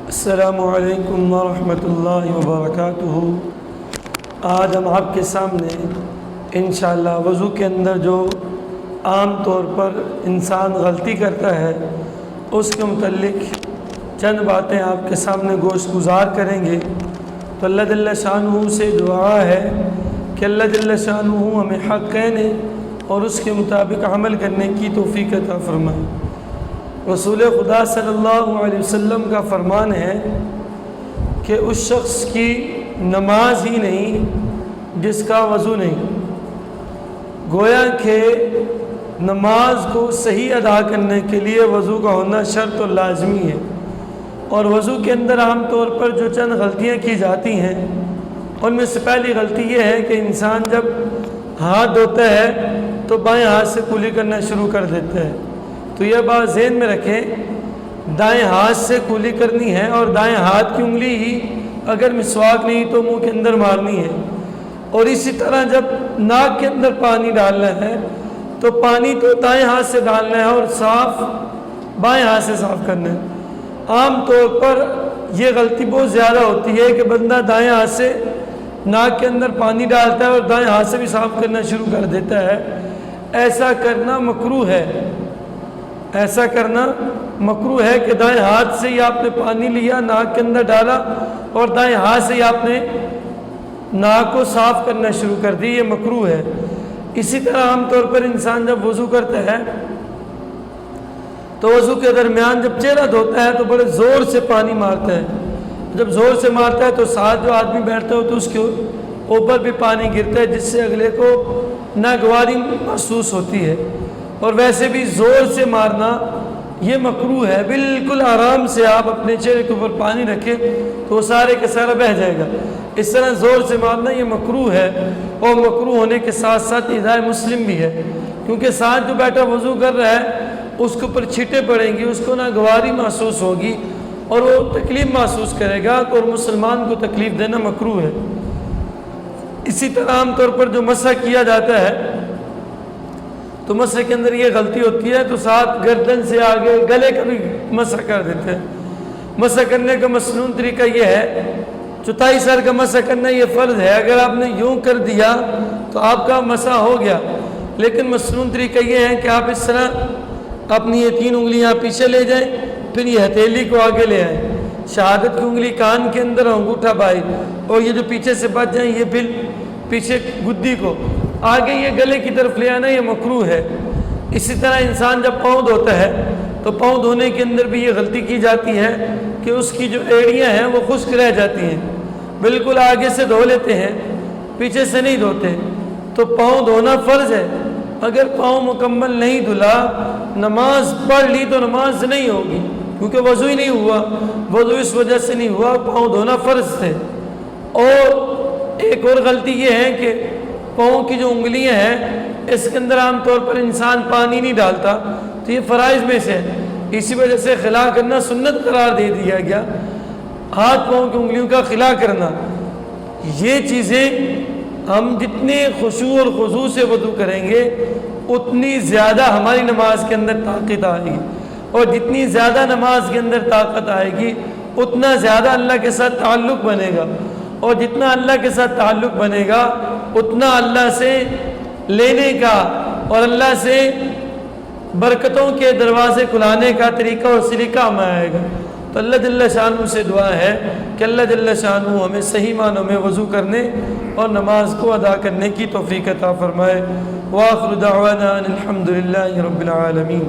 السلام علیکم ورحمۃ اللہ وبرکاتہ۔ آج ہم آپ کے سامنے انشاءاللہ وضو کے اندر جو عام طور پر انسان غلطی کرتا ہے اس کے متعلق چند باتیں آپ کے سامنے گوشت گزار کریں گے۔ تو اللہ جل شانہ سے دعا ہے کہ اللہ جل شانہ ہمیں حق کہنے اور اس کے مطابق عمل کرنے کی توفیق عطا فرمائے۔ رسول خدا صلی اللہ علیہ وسلم کا فرمان ہے کہ اس شخص کی نماز ہی نہیں جس کا وضو نہیں۔ گویا کہ نماز کو صحیح ادا کرنے کے لیے وضو کا ہونا شرط و لازمی ہے، اور وضو کے اندر عام طور پر جو چند غلطیاں کی جاتی ہیں ان میں سے پہلی غلطی یہ ہے کہ انسان جب ہاتھ دھوتا ہے تو بائیں ہاتھ سے کلی کرنا شروع کر دیتا ہے۔ تو یہ بات ذہن میں رکھیں، دائیں ہاتھ سے کلی کرنی ہے، اور دائیں ہاتھ کی انگلی ہی اگر مسواک نہیں تو منہ کے اندر مارنی ہے۔ اور اسی طرح جب ناک کے اندر پانی ڈالنا ہے تو پانی تو دائیں ہاتھ سے ڈالنا ہے اور صاف بائیں ہاتھ سے صاف کرنا ہے۔ عام طور پر یہ غلطی بہت زیادہ ہوتی ہے کہ بندہ دائیں ہاتھ سے ناک کے اندر پانی ڈالتا ہے اور دائیں ہاتھ سے بھی صاف کرنا شروع کر دیتا ہے۔ ایسا کرنا مکروہ ہے، ایسا کرنا مکروہ ہے کہ دائیں ہاتھ سے ہی آپ نے پانی لیا، ناک کے اندر ڈالا اور دائیں ہاتھ سے ہی آپ نے ناک کو صاف کرنا شروع کر دی، یہ مکروہ ہے۔ اسی طرح عام طور پر انسان جب وضو کرتا ہے تو وضو کے درمیان جب چہرہ دھوتا ہے تو بڑے زور سے پانی مارتا ہے۔ جب زور سے مارتا ہے تو ساتھ جو آدمی بیٹھتا ہے تو اس کے اوپر بھی پانی گرتا ہے، جس سے اگلے کو ناگواری محسوس ہوتی ہے۔ اور ویسے بھی زور سے مارنا یہ مکروہ ہے۔ بالکل آرام سے آپ اپنے چہرے کے اوپر پانی رکھیں تو وہ سارے کا سارا بہہ جائے گا۔ اس طرح زور سے مارنا یہ مکروہ ہے، اور مکروہ ہونے کے ساتھ ساتھ ایذاء مسلم بھی ہے، کیونکہ ساتھ جو بیٹھا وضو کر رہا ہے اس کے اوپر چھینٹیں پڑیں گی، اس کو ناگواری محسوس ہوگی اور وہ تکلیف محسوس کرے گا، تو اور مسلمان کو تکلیف دینا مکروہ ہے۔ اسی طرح عام طور پر جو مسح کیا جاتا ہے تو مسح کے اندر یہ غلطی ہوتی ہے تو ساتھ گردن سے آگے گلے کا بھی مسح کر دیتے ہیں۔ مسح کرنے کا مسنون طریقہ یہ ہے، چوتھائی سر کا مسح کرنا یہ فرض ہے، اگر آپ نے یوں کر دیا تو آپ کا مسح ہو گیا، لیکن مسنون طریقہ یہ ہے کہ آپ اس طرح اپنی یہ تین انگلیاں پیچھے لے جائیں، پھر یہ ہتھیلی کو آگے لے آئیں، شہادت کی انگلی کان کے اندر، انگوٹھا باہر، اور یہ جو پیچھے سے بچ جائیں یہ پھر پیچھے گدی کو آگے یہ گلے کی طرف لے آنا، یہ مکروہ ہے۔ اسی طرح انسان جب پاؤں دھوتا ہے تو پاؤں دھونے کے اندر بھی یہ غلطی کی جاتی ہے کہ اس کی جو ایڑیاں ہیں وہ خشک رہ جاتی ہیں، بالکل آگے سے دھو لیتے ہیں، پیچھے سے نہیں دھوتے۔ تو پاؤں دھونا فرض ہے، اگر پاؤں مکمل نہیں دھلا، نماز پڑھ لی تو نماز نہیں ہوگی، کیونکہ وضو ہی نہیں ہوا۔ وضو اس وجہ سے نہیں ہوا، پاؤں دھونا فرض تھے۔ اور ایک اور غلطی یہ ہے کہ پاؤں کی جو انگلیاں ہیں اس کے اندر عام طور پر انسان پانی نہیں ڈالتا، تو یہ فرائض میں سے ہے، اسی وجہ سے خلا کرنا سنت قرار دے دیا گیا۔ ہاتھ پاؤں کی انگلیوں کا خلا کرنا، یہ چیزیں ہم جتنے خشوع اور خضوع سے وضو کریں گے اتنی زیادہ ہماری نماز کے اندر طاقت آئے گی، اور جتنی زیادہ نماز کے اندر طاقت آئے گی اتنا زیادہ اللہ کے ساتھ تعلق بنے گا، اور جتنا اللہ کے ساتھ تعلق بنے گا اتنا اللہ سے لینے کا اور اللہ سے برکتوں کے دروازے کھلانے کا طریقہ اور سلیقہ ہمیں آئے گا۔ تو اللہ جل شانہ سے دعا ہے کہ اللہ جل شانہ ہمیں صحیح معنوں میں وضو کرنے اور نماز کو ادا کرنے کی توفیق عطا فرمائے۔ وآخر دعوانا ان الحمد للہ رب العالمین۔